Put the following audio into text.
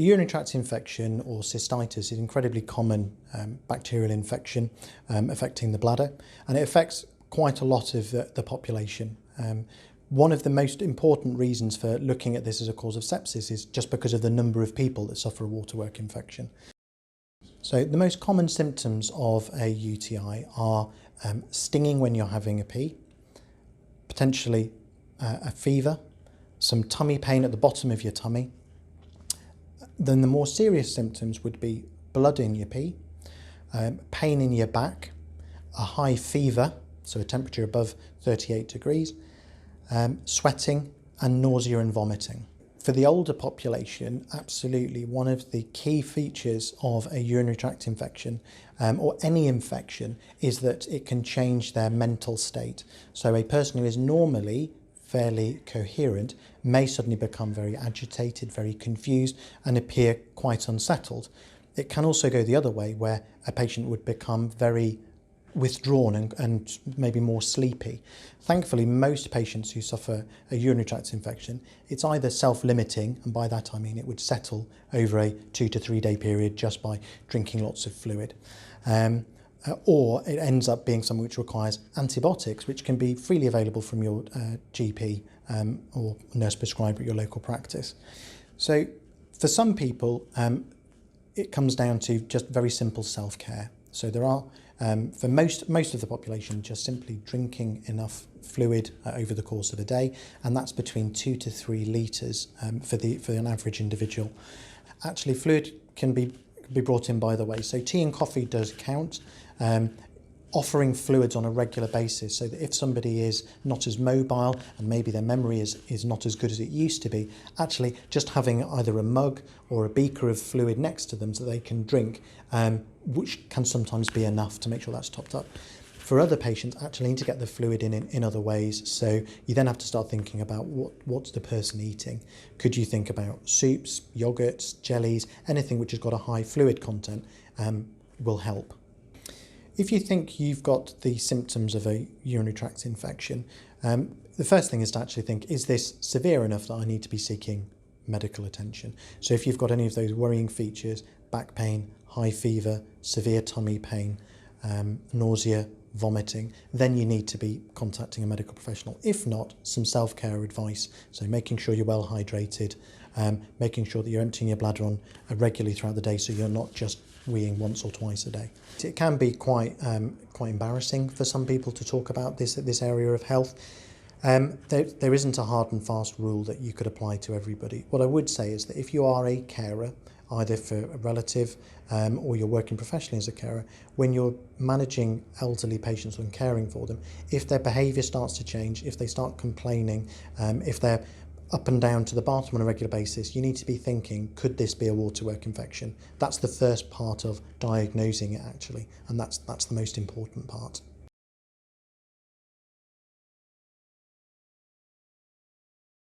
A urinary tract infection or cystitis is an incredibly common bacterial infection affecting the bladder, and it affects quite a lot of the population. One of the most important reasons for looking at this as a cause of sepsis is just because of the number of people that suffer a waterwork infection. So the most common symptoms of a UTI are stinging when you're having a pee, potentially a fever, some tummy pain at the bottom of your tummy. Then the more serious symptoms would be blood in your pee, pain in your back, a high fever, so a temperature above 38 degrees, sweating and nausea and vomiting. For the older population, absolutely one of the key features of a urinary tract infection or any infection is that it can change their mental state. So a person who is normally fairly coherent may suddenly become very agitated, very confused and appear quite unsettled. It can also go the other way, where a patient would become very withdrawn and maybe more sleepy. Thankfully, most patients who suffer a urinary tract infection, it's either self-limiting, and by that I mean it would settle over a 2 to 3 day period just by drinking lots of fluid. Or it ends up being something which requires antibiotics, which can be freely available from your GP or nurse prescriber at your local practice. So for some people, it comes down to just very simple self-care. So there are, for most of the population, just simply drinking enough fluid over the course of a day, and that's between 2 to 3 litres for an average individual. Actually, fluid can be brought in by the way, so tea and coffee does count. Offering fluids on a regular basis, so that if somebody is not as mobile and maybe their memory is not as good as it used to be, actually just having either a mug or a beaker of fluid next to them so they can drink, which can sometimes be enough to make sure that's topped up. For other patients, actually need to get the fluid in other ways, so you then have to start thinking about what's the person eating. Could you think about soups, yogurts, jellies, anything which has got a high fluid content will help. If you think you've got the symptoms of a urinary tract infection, the first thing is to actually think, is this severe enough that I need to be seeking medical attention? So if you've got any of those worrying features, back pain, high fever, severe tummy pain, nausea, vomiting, then you need to be contacting a medical professional. If not, some self-care advice, so making sure you're well hydrated, making sure that you're emptying your bladder on regularly throughout the day, so you're not just weeing once or twice a day. It can be quite embarrassing for some people to talk about this area of health. There isn't a hard and fast rule that you could apply to everybody. What I would say is that if you are a carer, either for a relative or you're working professionally as a carer, when you're managing elderly patients and caring for them, if their behaviour starts to change, if they start complaining, if they're up and down to the bathroom on a regular basis, you need to be thinking, could this be a waterwork infection? That's the first part of diagnosing it actually, and that's the most important part.